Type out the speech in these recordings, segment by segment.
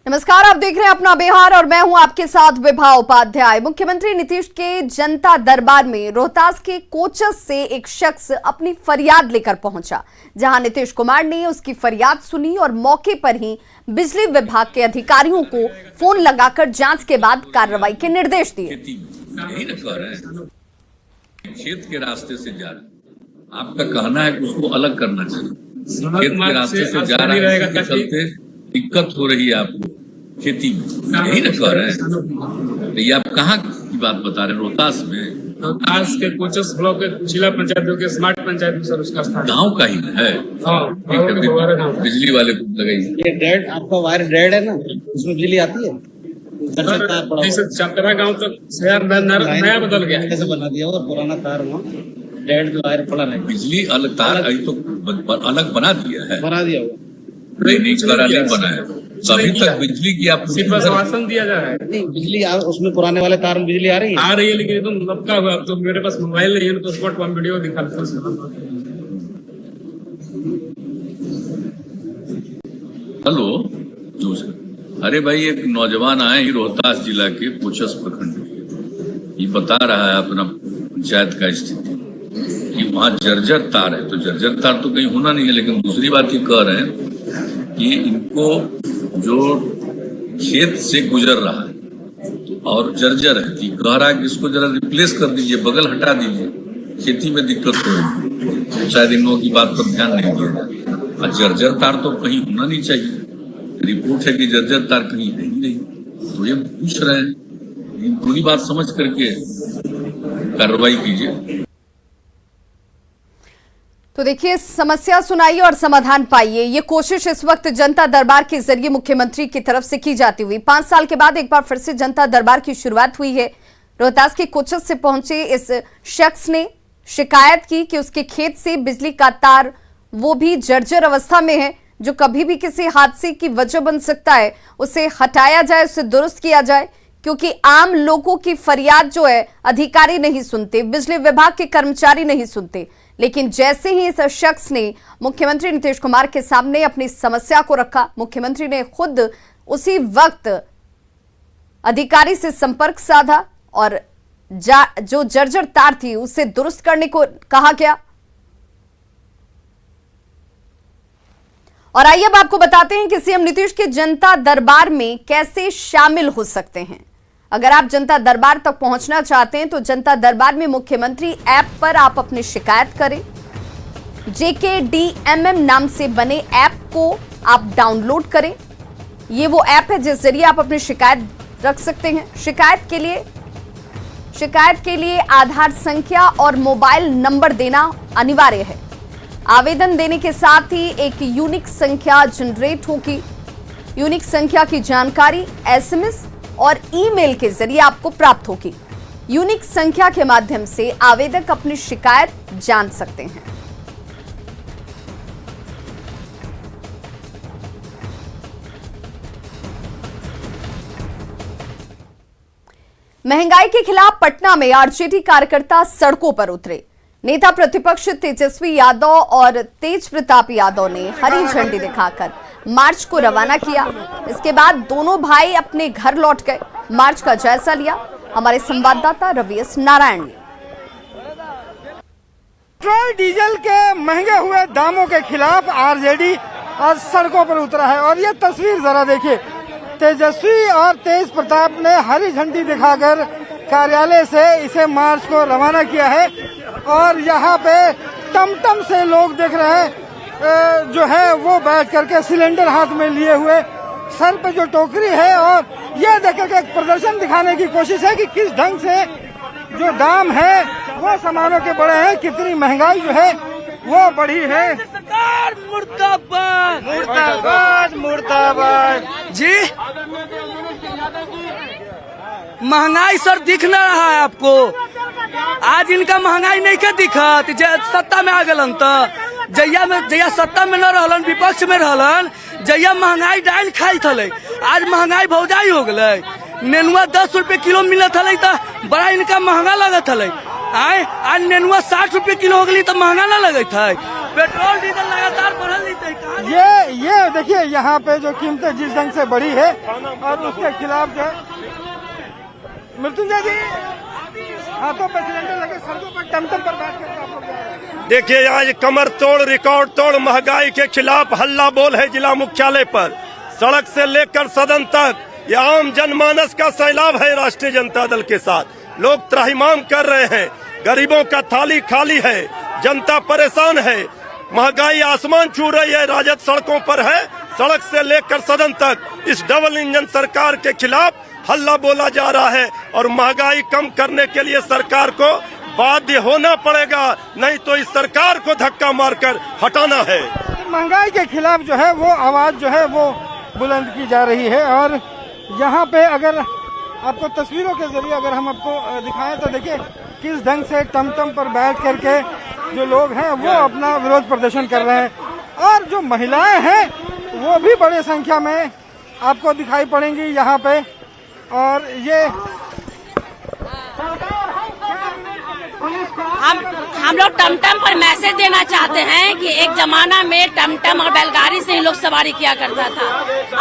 नमस्कार, आप देख रहे हैं अपना बिहार और मैं हूं आपके साथ विभा उपाध्याय। मुख्यमंत्री नीतीश के जनता दरबार में रोहतास के कोचस से एक शख्स अपनी फरियाद लेकर पहुंचा, जहां नीतीश कुमार ने उसकी फरियाद सुनी और मौके पर ही बिजली विभाग के अधिकारियों को फोन लगाकर जांच के बाद कार्रवाई के निर्देश दिए। खेत के रास्ते से जा रहा, आपका कहना है कि उसको अलग करना चाहिए। खेत के रास्ते से जा रहा है, इसके चलते दिक्कत हो रही है आपको खेती में, यही ना कह रहे हैं। ये आप कहाँ की बात बता रहे हैं? रोहतास में, रोहतास के कोचस ब्लॉक के जिला पंचायत के स्मार्ट पंचायत में सर उसका स्थान गाँव का ही है। बिजली वाले को लगाइए। ये डेड आपका वायर डेड है ना, उसमें बिजली आती है। चंतरा गाँव तक नया बदल गया, कैसे बना दिया और पुराना तार वहाँ डेड जो वायर पड़ा है। बिजली अलग तार अभी तो अलग बना दिया है, बना दिया हुआ नहीं बनाया। अभी तक बिजली की आप सिर्फ आश्वासन दिया जा रहा है। नहीं, बिजली उसमें पुराने वाले तार में बिजली आ रही है लेकिन एकदम लपका हुआ। तो मेरे पास मोबाइल नहीं है तो स्पॉट पर वीडियो दिखा देता हूं। हेलो, अरे भाई, एक नौजवान आए ही रोहतास जिला के कोचस प्रखंड के, ये बता रहा है अपना पंचायत का स्थिति कि वहाँ जर्जर तार है। तो जर्जर तार तो कहीं होना नहीं है, लेकिन दूसरी बात ये कह रहे हैं कि इनको जो खेत से गुजर रहा है और जर्जर है, कि कह रहा है कि इसको जरा रिप्लेस कर दीजिए, बगल हटा दीजिए, खेती में दिक्कत हो रही है। शायद इन लोगों की बात पर ध्यान नहीं दिया जाए। और जर्जर तार तो कहीं होना नहीं चाहिए। रिपोर्ट है कि जर्जर तार कहीं है ही नहीं, तो ये पूछ रहे हैं। पूरी बात समझ करके कार्रवाई कीजिए। तो देखिए, समस्या सुनाइए और समाधान पाइए। ये कोशिश इस वक्त जनता दरबार के जरिए मुख्यमंत्री की तरफ से की जाती हुई 5 साल के बाद एक बार फिर से जनता दरबार की शुरुआत हुई है। रोहतास के कोचस से पहुंचे इस शख्स ने शिकायत की कि उसके खेत से बिजली का तार, वो भी जर्जर अवस्था में है, जो कभी भी किसी हादसे की वजह बन सकता है, उसे हटाया जाए, उसे दुरुस्त किया जाए। क्योंकि आम लोगों की फरियाद जो है अधिकारी नहीं सुनते, बिजली विभाग के कर्मचारी नहीं सुनते। लेकिन जैसे ही इस शख्स ने मुख्यमंत्री नीतीश कुमार के सामने अपनी समस्या को रखा, मुख्यमंत्री ने खुद उसी वक्त अधिकारी से संपर्क साधा और जो जर्जर तार थी उसे दुरुस्त करने को कहा गया। और आइए अब आपको बताते हैं कि सीएम नीतीश के जनता दरबार में कैसे शामिल हो सकते हैं। अगर आप जनता दरबार तक पहुंचना चाहते हैं तो जनता दरबार में मुख्यमंत्री ऐप पर आप अपनी शिकायत करें। JKDMM नाम से बने ऐप को आप डाउनलोड करें। ये वो ऐप है जिस जरिए आप अपनी शिकायत रख सकते हैं। शिकायत के लिए आधार संख्या और मोबाइल नंबर देना अनिवार्य है। आवेदन देने के साथ ही एक यूनिक संख्या जनरेट होगी। यूनिक संख्या की जानकारी SMS और ईमेल के जरिए आपको प्राप्त होगी। यूनिक संख्या के माध्यम से आवेदक अपनी शिकायत जान सकते हैं। महंगाई के खिलाफ पटना में आरजेडी कार्यकर्ता सड़कों पर उतरे। नेता प्रतिपक्ष तेजस्वी यादव और तेज प्रताप यादव ने हरी झंडी दिखाकर मार्च को रवाना किया। इसके बाद दोनों भाई अपने घर लौट गए। मार्च का जायजा लिया हमारे संवाददाता रवि एस नारायण ने। पेट्रोल डीजल के महंगे हुए दामों के खिलाफ आरजेडी आज सड़कों पर उतरा है और ये तस्वीर जरा देखिए। तेजस्वी और तेज प्रताप ने हरी झंडी दिखाकर कार्यालय से इसे मार्च को रवाना किया है और यहाँ पे टमटम से लोग देख रहे हैं जो है वो बैठ करके सिलेंडर हाथ में लिए हुए, सर पे जो टोकरी है, और ये देख करके एक प्रदर्शन दिखाने की कोशिश है कि किस ढंग से जो दाम है वो सामानों के बढ़े हैं, कितनी महंगाई जो है वो बढ़ी है। सरकार मुर्दाबाद मुर्दाबाद मुर्दाबाद जी। महंगाई सर दिख न रहा है आपको? आज इनका महंगाई नहीं के दिखत। सत्ता में आ गलन तो जैया सत्ता में न रहलन, विपक्ष में रहलन, जैया महंगाई डाल खाई थले, आज महंगाई भौजाई हो गए। नेनुआ 10 रुपए किलो मिलत हले तो बड़ा इनका महंगा लगत हले। आज नेनुआ 60 रुपए किलो हो गई तो महंगा न लगत है। पेट्रोल डीजल लगातार बढ़ल ये देखिए यहाँ पे जो कीमतें जिस ढंग से बढ़ी है और उसके खिलाफ जो मृत्युंजय जी हाथों पे सिलेंडर लगे सड़कों पर टमटम पर बैठ कर आप लोग जा रहे हैं। देखिए आज कमर तोड़ रिकॉर्ड तोड़ महंगाई के खिलाफ हल्ला बोल है जिला मुख्यालय पर। सड़क से लेकर सदन तक ये आम जनमानस का सैलाब है राष्ट्रीय जनता दल के साथ। लोग त्राहिमाम कर रहे हैं, गरीबों का थाली खाली है, जनता परेशान है, महंगाई आसमान छू रही है, राजद सड़कों पर है। सड़क से लेकर सदन तक इस डबल इंजन सरकार के खिलाफ हल्ला बोला जा रहा है और महंगाई कम करने के लिए सरकार को बाध्य होना पड़ेगा, नहीं तो इस सरकार को धक्का मारकर हटाना है। महंगाई के खिलाफ जो है वो आवाज जो है वो बुलंद की जा रही है और यहाँ पे अगर आपको तस्वीरों के जरिए अगर हम आपको दिखाएं तो देखिए किस ढंग से टमटम पर बैठ करके जो लोग हैं वो अपना विरोध प्रदर्शन कर रहे हैं और जो महिलाएं हैं वो भी बड़ी संख्या में आपको दिखाई पड़ेंगी यहाँ पे। और ये हम लोग टमटम पर मैसेज देना चाहते हैं कि एक जमाना में टमटम और बैलगाड़ी से ही लोग सवारी किया करता था।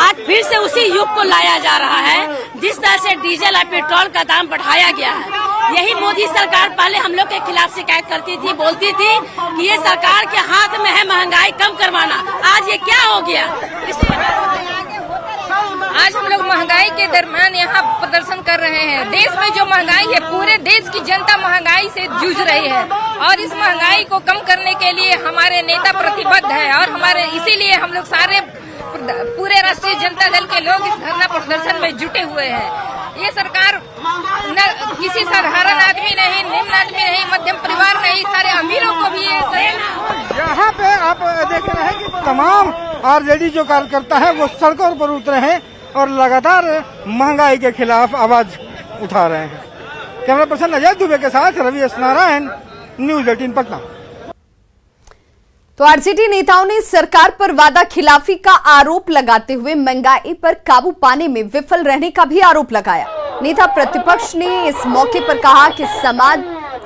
आज फिर से उसी युग को लाया जा रहा है। जिस तरह से डीजल और पेट्रोल का दाम बढ़ाया गया है, यही मोदी सरकार पहले हम लोग के खिलाफ शिकायत करती थी, बोलती थी कि ये सरकार के हाथ में है महंगाई कम करवाना। आज ये क्या हो गया? आज हम लोग महंगाई के दरमियान यहाँ प्रदर्शन कर रहे हैं। देश में जो महंगाई है, पूरे देश की जनता महंगाई से जूझ रही है और इस महंगाई को कम करने के लिए हमारे नेता प्रतिबद्ध है और हमारे इसीलिए हम लोग सारे पूरे राष्ट्रीय जनता दल के लोग इस धरना प्रदर्शन में जुटे हुए हैं। ये सरकार न किसी साधारण आदमी नहीं, निम्न आदमी नहीं, मध्यम परिवार नहीं, सारे अमीरों को भी यहाँ पे आप देख रहे हैं कि तमाम आरजेडी जो कार्यकर्ता है वो सड़कों पर उतरे हैं और लगातार महंगाई के खिलाफ आवाज उठा रहे हैं। कैमरा पर्सन अजय दुबे के साथ रवि एस नारायण, न्यूज 18 पटना। तो आरजेडी नेताओं ने सरकार पर वादा खिलाफी का आरोप लगाते हुए महंगाई पर काबू पाने में विफल रहने का भी आरोप लगाया। नेता प्रतिपक्ष ने इस मौके पर कहा कि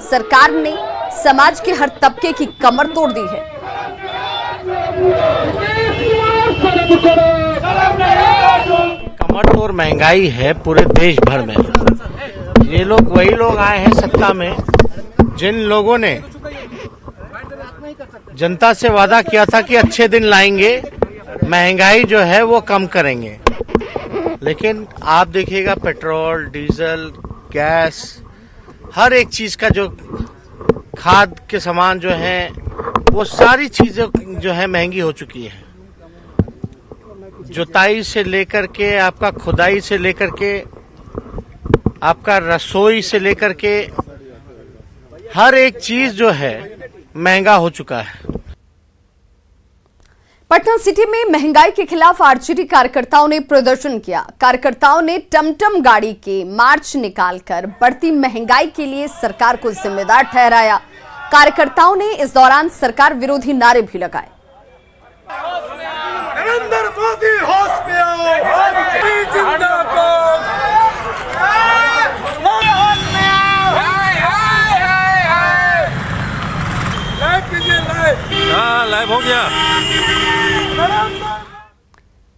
सरकार ने समाज के हर तबके की कमर तोड़ दी है। कमर तोड़ महंगाई है पूरे देश भर में। ये लोग वही लोग आए हैं सत्ता में जिन लोगों ने जनता से वादा किया था कि अच्छे दिन लाएंगे, महंगाई जो है वो कम करेंगे। लेकिन आप देखिएगा पेट्रोल, डीजल, गैस, हर एक चीज का जो खाद के सामान जो है वो सारी चीजें जो है महंगी हो चुकी है। जुताई से लेकर के आपका खुदाई से लेकर के आपका रसोई से लेकर के हर एक चीज जो है महंगा हो चुका है। पटना सिटी में महंगाई के खिलाफ आरजेडी कार्यकर्ताओं ने प्रदर्शन किया। कार्यकर्ताओं ने टमटम गाड़ी के मार्च निकालकर बढ़ती महंगाई के लिए सरकार को जिम्मेदार ठहराया। कार्यकर्ताओं ने इस दौरान सरकार विरोधी नारे भी लगाए। नरेंद्र मोदी होश में आओ, जिंदाबाद। लाइव हो गया।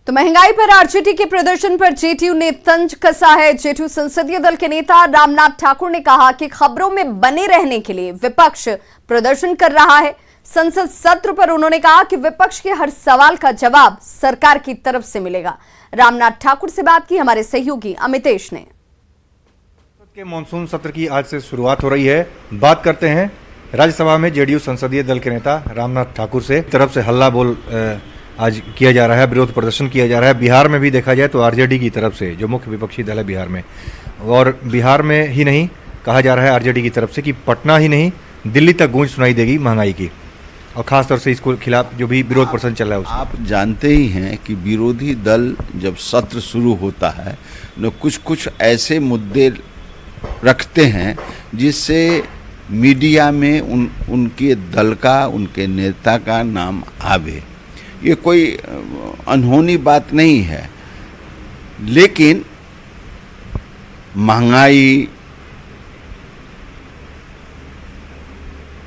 तो महंगाई पर आरजेडी के प्रदर्शन पर जेडीयू ने तंज कसा है। जेडीयू संसदीय दल के नेता रामनाथ ठाकुर ने कहा कि खबरों में बने रहने के लिए विपक्ष प्रदर्शन कर रहा है। संसद सत्र पर उन्होंने कहा कि विपक्ष के हर सवाल का जवाब सरकार की तरफ से मिलेगा। रामनाथ ठाकुर से बात की हमारे सहयोगी अमितेश ने। के मानसून सत्र की आज से शुरुआत हो रही है। बात करते हैं राज्यसभा में जेडीयू संसदीय दल के नेता रामनाथ ठाकुर से। तरफ से हल्ला बोल आज किया जा रहा है, विरोध प्रदर्शन किया जा रहा है। बिहार में भी देखा जाए तो आरजेडी की तरफ से, जो मुख्य विपक्षी दल है बिहार में, और बिहार में ही नहीं कहा जा रहा है आरजेडी की तरफ से कि पटना ही नहीं दिल्ली तक गूंज सुनाई देगी महंगाई की, और खासतौर से इसको खिलाफ जो भी विरोध प्रदर्शन चल रहा है। आप जानते ही हैं कि विरोधी दल जब सत्र शुरू होता है तो कुछ ऐसे मुद्दे रखते हैं जिससे मीडिया में उनके दल का, उनके नेता का नाम आवे। ये कोई अनहोनी बात नहीं है, लेकिन महंगाई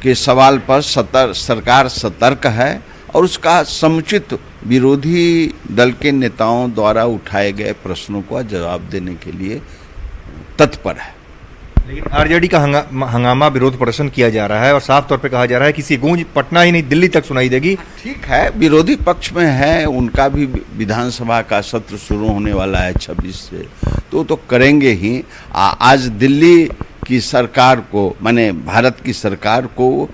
के सवाल पर सरकार सतर्क है और उसका समुचित विरोधी दल के नेताओं द्वारा उठाए गए प्रश्नों का जवाब देने के लिए तत्पर है। लेकिन आरजेडी का हंगामा विरोध प्रदर्शन किया जा रहा है और साफ तौर पे कहा जा रहा है किसी गूंज पटना ही नहीं दिल्ली तक सुनाई देगी। ठीक है, विरोधी पक्ष में है, उनका भी विधानसभा का सत्र शुरू होने वाला है 26 से, तो करेंगे ही। आज दिल्ली की सरकार को, माने भारत की सरकार को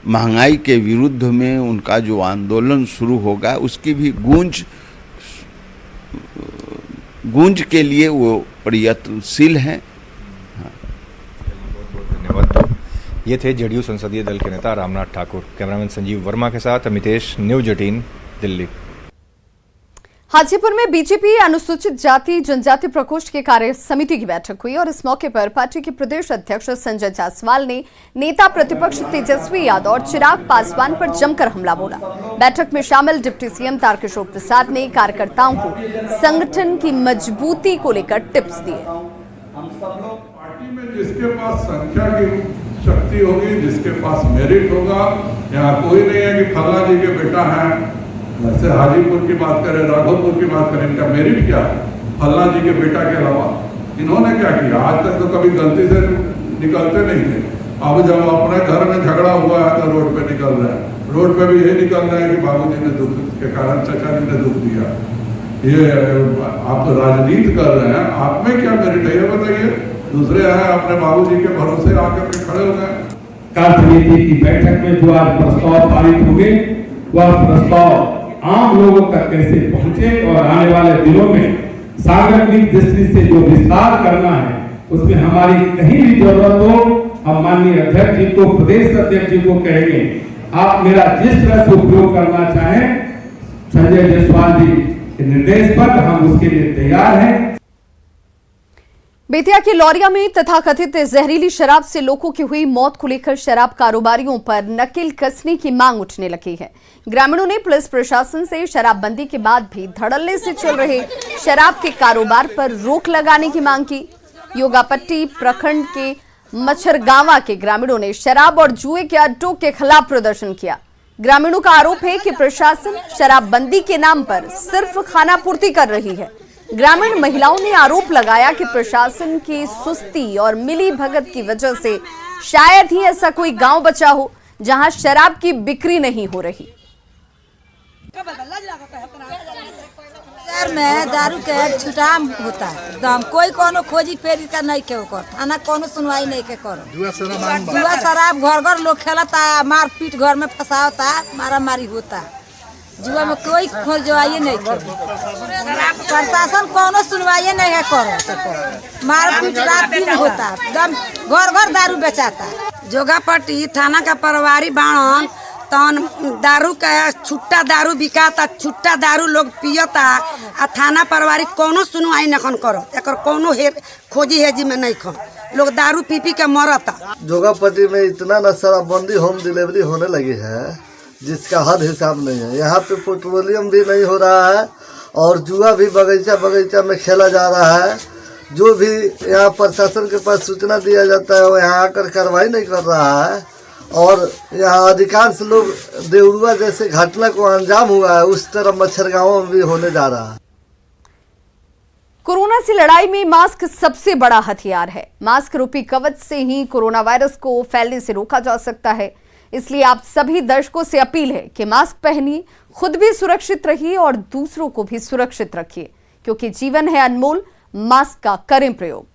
महंगाई के विरुद्ध में उनका जो आंदोलन शुरू होगा उसकी भी गूंज के लिए वो प्रयत्नशील हैं। धन्यवाद। ये थे जेडीयू संसदीय दल के नेता रामनाथ ठाकुर। कैमरामैन संजीव वर्मा के साथ अमितेश, न्यूज 18 दिल्ली। हाजीपुर में बीजेपी अनुसूचित जाति जनजाति प्रकोष्ठ के कार्य समिति की बैठक हुई और इस मौके पर पार्टी के प्रदेश अध्यक्ष संजय जायसवाल ने नेता प्रतिपक्ष तेजस्वी यादव और चिराग पासवान पर जमकर हमला बोला। बैठक में शामिल डिप्टी सीएम तारकिशोर प्रसाद ने कार्यकर्ताओं को संगठन की मजबूती को लेकर टिप्स दिए। हम सब लोग पार्टी में जिसके पास संख्या की शक्ति होगी, जिसके पास मेरिट होगा, यहाँ कोई नहीं है कि फल्ला जी के बेटा है। वैसे हाजीपुर की बात करें, राघोपुर की बात करें, इनका मेरिट क्या है? फल्ला जी के बेटा के अलावा इन्होंने क्या किया? आज तक तो कभी गलती से निकलते नहीं थे। अब जब अपने घर में झगड़ा हुआ है तो रोड पे निकल रहे हैं। रोड पे भी यही निकल रहे हैं कि बाबूजी ने दुख के कारण चचा जी ने दुख दिया। ये आप तो राजनीति कर रहे हैं, आप में क्या मेरिट है ये बताइए? दूसरे हैं अपने बाबूजी के भरोसे आकर के खड़े हो गए। कार्य समिति की बैठक में जो आज प्रस्ताव पारित होंगे वह प्रस्ताव आम लोगों तक कैसे पहुंचे और आने वाले दिनों में सांगठनिक दृष्टि से जो विस्तार करना है उसमें हमारी कहीं भी जरूरत हो, हम माननीय अध्यक्ष जी को, प्रदेश अध्यक्ष जी को कहेंगे, आप मेरा जिस तरह से उपयोग करना चाहें संजय जायसवाल जी के निर्देश पर हम उसके लिए तैयार हैं। बेतिया के लौरिया में तथाकथित जहरीली शराब से लोगों की हुई मौत को लेकर शराब कारोबारियों पर नकेल कसने की मांग उठने लगी है। ग्रामीणों ने पुलिस प्रशासन से शराबबंदी के बाद भी धड़ल्ले से चल रहे शराब के कारोबार पर रोक लगाने की मांग की। योगापट्टी प्रखंड के मच्छरगांवा के ग्रामीणों ने शराब और जुए के अड्डों के खिलाफ प्रदर्शन किया। ग्रामीणों का आरोप है कि प्रशासन शराबबंदी के नाम पर सिर्फ खानापूर्ति कर रही है। ग्रामीण महिलाओं ने आरोप लगाया कि प्रशासन की सुस्ती और मिली भगत की वजह से शायद ही ऐसा कोई गांव बचा हो जहां शराब की बिक्री नहीं हो रही। में दारू के छुटाम होता है, दाम कोई कोनो खोजी फेरी का नहीं के कर, थाना कोनो सुनवाई नहीं के करो। जुआ शराब घर घर लोग खेलता, मार पीट घर में फंसाता, मारा मारी होता। जुआ में कोई खोजवाई नहीं करो, प्रशासन कोनो सुनवाई नहीं है करो, मार पीट रात दिन होता, दम घर घर दारू बेचाता। जोगापट्टी थाना का परवारी बाणन तन दारू का छुट्टा दारू बिकाता, छुट्टा दारू लोग पियता आ थाना परवारी कोनो सुनवाई नहीं करो, एकर कोनो खोजी हेजी में नहीं खो, लोग दारू पी पी के मरता। जोगापट्टी में इतना न शराबबंदी होम डिलीवरी होने लगी है जिसका हद हिसाब नहीं है। यहाँ पे पेट्रोलियम भी नहीं हो रहा है और जुआ भी बगीचा बगीचा में खेला जा रहा है। जो भी यहाँ प्रशासन के पास सूचना दिया जाता है वो यहाँ आकर कार्रवाई नहीं कर रहा है और यहाँ अधिकांश लोग देवरुआ जैसे घटना को अंजाम हुआ है उस तरह मच्छरगांवों में भी होने जा रहा है। कोरोना से लड़ाई में मास्क सबसे बड़ा हथियार है। मास्क रूपी कवच से ही कोरोना वायरस को फैलने से रोका जा सकता है। इसलिए आप सभी दर्शकों से अपील है कि मास्क पहनिए, खुद भी सुरक्षित रहिए और दूसरों को भी सुरक्षित रखिए, क्योंकि जीवन है अनमोल। मास्क का करें प्रयोग।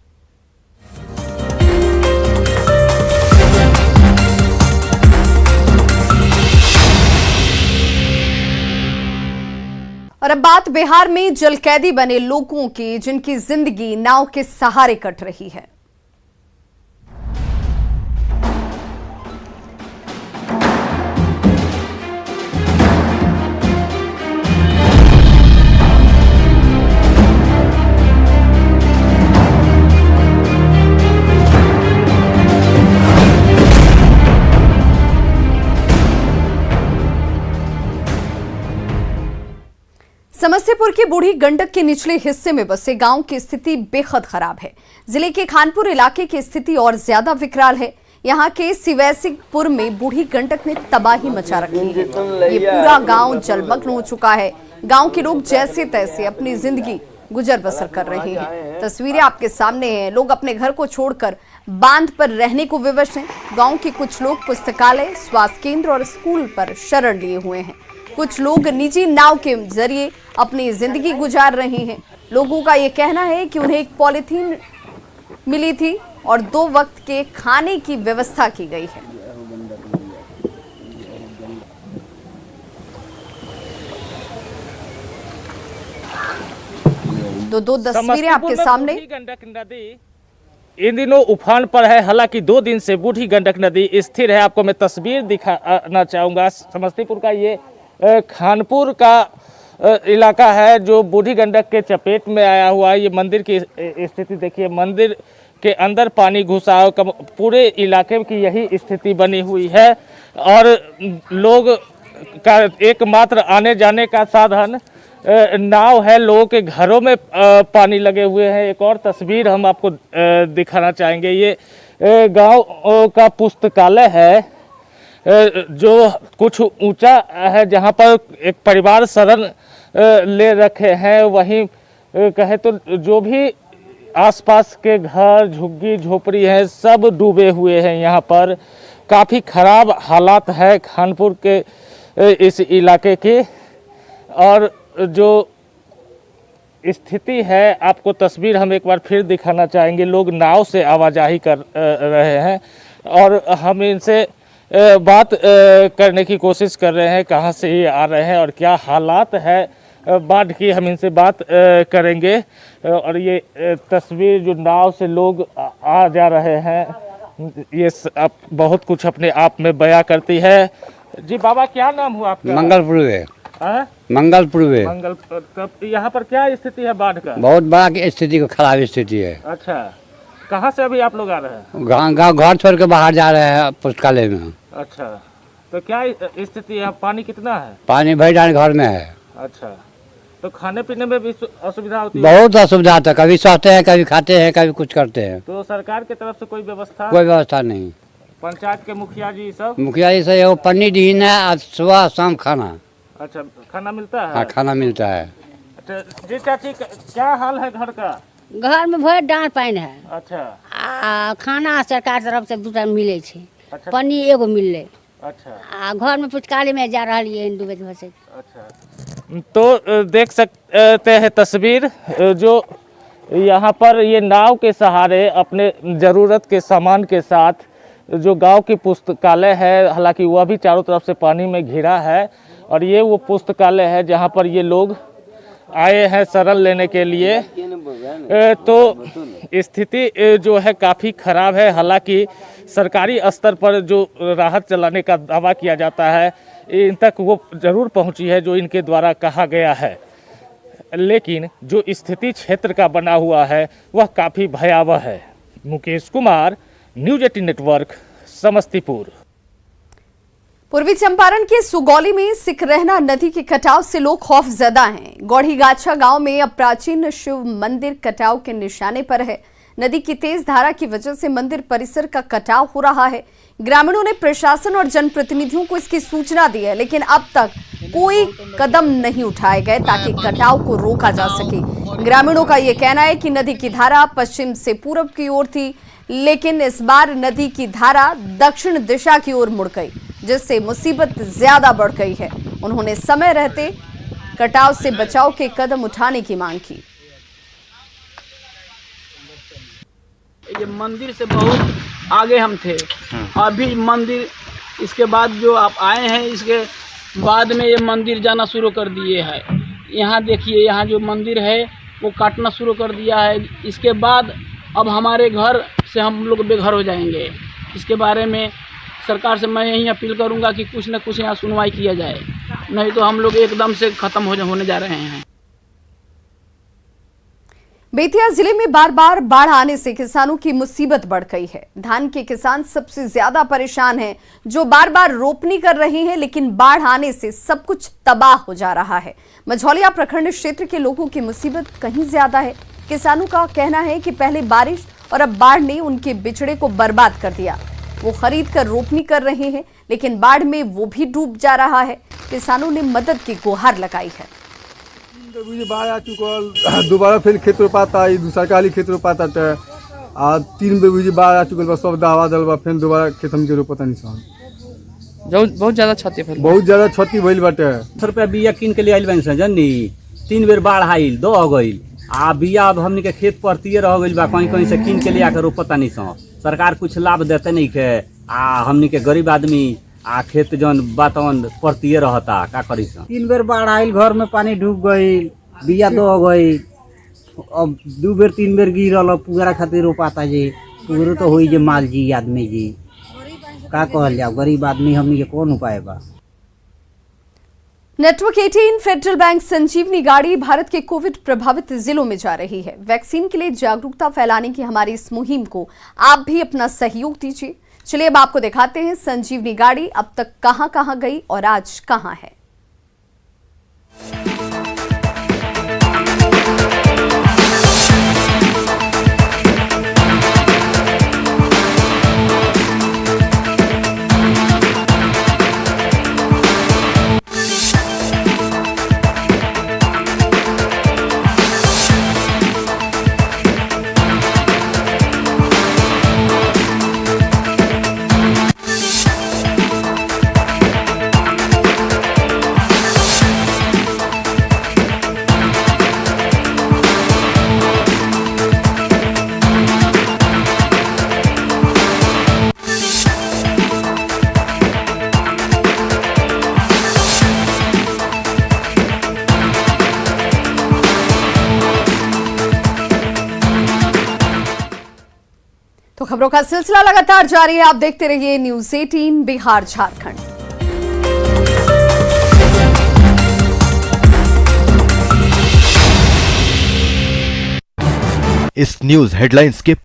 और अब बात बिहार में जलकैदी बने लोगों की, जिनकी जिंदगी नाव के सहारे कट रही है। समस्तीपुर की बूढ़ी गंडक के निचले हिस्से में बसे गांव की स्थिति बेहद खराब है। जिले के खानपुर इलाके की स्थिति और ज्यादा विकराल है। यहाँ के सिवैसिकपुर में बूढ़ी गंडक ने तबाही मचा रखी है। ये पूरा गांव जलमग्न हो चुका है। गांव के लोग जैसे तैसे अपनी जिंदगी गुजर बसर कर रहे हैं। तस्वीरें आपके सामने हैं। लोग अपने घर को छोड़कर बांध पर रहने को विवश हैं। गांव के कुछ लोग पुस्तकालय, स्वास्थ्य केंद्र और स्कूल पर शरण लिए हुए हैं। कुछ लोग निजी नाव के जरिए अपनी जिंदगी गुजार रहे हैं। लोगों का ये कहना है कि उन्हें एक पॉलिथीन मिली थी और 2 वक्त के खाने की व्यवस्था की गई है। दो तस्वीरें आपके सामने। गंडक नदी इन दिनों उफान पर है। हालांकि 2 दिन से बूढ़ी गंडक नदी स्थिर है। आपको मैं तस्वीर दिखाना चाहूंगा। समस्तीपुर का ये खानपुर का इलाका है जो बूढ़ी गंडक के चपेट में आया हुआ है। ये मंदिर की स्थिति देखिए, मंदिर के अंदर पानी घुसा है। पूरे इलाके की यही स्थिति बनी हुई है और लोग का एकमात्र आने जाने का साधन नाव है। लोगों के घरों में पानी लगे हुए हैं। एक और तस्वीर हम आपको दिखाना चाहेंगे। ये गांव का पुस्तकालय है जो कुछ ऊंचा है, जहां पर एक परिवार शरण ले रखे हैं। वहीं कहे तो जो भी आसपास के घर, झुग्गी झोपड़ी हैं, सब डूबे हुए हैं। यहाँ पर काफ़ी खराब हालात है खानपुर के इस इलाके के। और जो स्थिति है, आपको तस्वीर हम एक बार फिर दिखाना चाहेंगे। लोग नाव से आवाजाही कर रहे हैं और हम इनसे बात करने की कोशिश कर रहे हैं, कहाँ से ये आ रहे हैं और क्या हालात है बाढ़ की। हम इनसे बात करेंगे। और ये तस्वीर जो नाव से लोग आ जा रहे हैं, ये बहुत कुछ अपने आप में बयां करती है। जी बाबा, क्या नाम हुआ आपका? मंगलपुर है। मंगलपुर में। मंगलपुर। यहाँ पर क्या स्थिति है बाढ़ का? बहुत बड़ा स्थिति, खराब स्थिति है। अच्छा, कहाँ से अभी आप लोग आ रहे हैं? गाँव घर छोड़ के बाहर जा रहे हैं पुस्तकालय में। अच्छा, तो क्या स्थिति है? पानी कितना है? पानी भर जाने घर में है। अच्छा, तो खाने पीने में भी असुविधा होती है? बहुत असुविधा होता है। कभी सहते हैं, कभी खाते हैं, कभी कुछ करते हैं। तो सरकार की तरफ से कोई व्यवस्था? कोई व्यवस्था नहीं। पंचायत के मुखिया जी सब? मुखिया जी से पन्नी दीन है, सुबह शाम खाना। अच्छा, खाना मिलता है? हाँ, खाना मिलता है। अच्छा जी चाची, क्या हाल है घर का? घर में बहुत डांट पानी है। अच्छा, खाना सरकार तरफ से 2 टाइम मिले छे। अच्छा, पन्नी एगो मिलले। अच्छा, घर में पुस्तकालय में जा रही है हिंदू बेद से। अच्छा, तो देख सकते हैं तस्वीर जो यहाँ पर ये नाव के सहारे अपने ज़रूरत के सामान के साथ जो गांव की पुस्तकालय है, हालांकि वह भी चारों तरफ से पानी में घिरा है। और ये वो पुस्तकालय है जहां पर ये लोग आए हैं शरण लेने के लिए। तो स्थिति जो है काफ़ी ख़राब है। हालांकि सरकारी स्तर पर जो राहत चलाने का दावा किया जाता है, इन तक वो ज़रूर पहुंची है जो इनके द्वारा कहा गया है, लेकिन जो स्थिति क्षेत्र का बना हुआ है वह काफ़ी भयावह है। Mukesh Kumar, news 18 network, Samastipur. पूर्वी चंपारण के सुगौली में सिकरहना नदी के कटाव से लोग खौफजदा हैं। गौड़ीगाछा गांव में अब प्राचीन शिव मंदिर कटाव के निशाने पर है। नदी की तेज धारा की वजह से मंदिर परिसर का कटाव हो रहा है। ग्रामीणों ने प्रशासन और जनप्रतिनिधियों को इसकी सूचना दी है, लेकिन अब तक कोई कदम नहीं उठाए गए ताकि कटाव को रोका जा सके। ग्रामीणों का यह कहना है कि नदी की धारा पश्चिम से पूरब की ओर थी, लेकिन इस बार नदी की धारा दक्षिण दिशा की ओर मुड़ गई, जिससे मुसीबत ज्यादा बढ़ गई है। उन्होंने समय रहते कटाव से बचाव के कदम उठाने की मांग की। ये मंदिर से बहुत आगे हम थे, अभी मंदिर इसके बाद जो आप आए हैं इसके बाद में ये मंदिर जाना शुरू कर दिए है। यहाँ देखिए, यहाँ जो मंदिर है वो काटना शुरू कर दिया है। इसके बाद अब हमारे घर से हम लोग बेघर हो जाएंगे। इसके बारे में सरकार से मैं यही अपील करूंगा कि कुछ न कुछ यहाँ सुनवाई किया जाए, नहीं तो हम लोग एकदम से खत्म होने जा रहे हैं। बेतिया जिले में बार बार बाढ़ आने से किसानों की मुसीबत बढ़ गई है। धान के किसान सबसे ज्यादा परेशान हैं, जो बार बार रोपनी कर रहे हैं, लेकिन बाढ़ आने से सब कुछ तबाह हो जा रहा है। मझौलिया प्रखंड क्षेत्र के लोगों की मुसीबत कहीं ज्यादा है। किसानों का कहना है कि पहले बारिश और अब बाढ़ ने उनके बिचड़े को बर्बाद कर दिया। वो खरीद कर रोपनी कर रहे हैं, लेकिन बाढ़ में वो भी डूब जा रहा है। किसानों ने मदद की गुहार लगाई है। बाढ़ आ चुकल, दोबारा फिर खेत रोपाता, सरकारी खेत रोपाता है। 3 बेर बाढ़ आ चुकल, सब दवा दल बा, फिर दोबारा खेत हमके रोपता नहीं सन। बहुत ज्यादा क्षति भइल, बहुत ज्यादा क्षति भइल बाटे। 100 रुपया बिया किन के लिए आइल बनी जननी, 3 बेर बाढ़ आइल, दो हो गइल। बिया अब हमनी के खेत परतिये रह गइल बा, कहीं से किन के लिए आकर रोपता नहीं सन। सरकार कुछ लाभ देते नहीं के, हमनी के गरीब आदमी खेत जौन बातवन परतिये रहता, का करी सन। 3 बेर बाढ़ आइल, घर में पानी ढूक गइल, बिया दो हो गइल। अब 2 बेर 3 बेर गिरल, पुगरा खातिर रोपाता जी, पुगरो तो होई जे माल जी आदमी जी, का कहल जाओ, गरीब आदमी हमनी के कौन उपाय बा। नेटवर्क 18 फेडरल बैंक संजीवनी गाड़ी भारत के कोविड प्रभावित जिलों में जा रही है। वैक्सीन के लिए जागरूकता फैलाने की हमारी इस मुहिम को आप भी अपना सहयोग दीजिए। चलिए अब आपको दिखाते हैं संजीवनी गाड़ी अब तक कहां-कहां गई और आज कहां है। तो खबरों का सिलसिला लगातार जारी है। आप देखते रहिए न्यूज़ 18 बिहार झारखंड। इस न्यूज हेडलाइंस के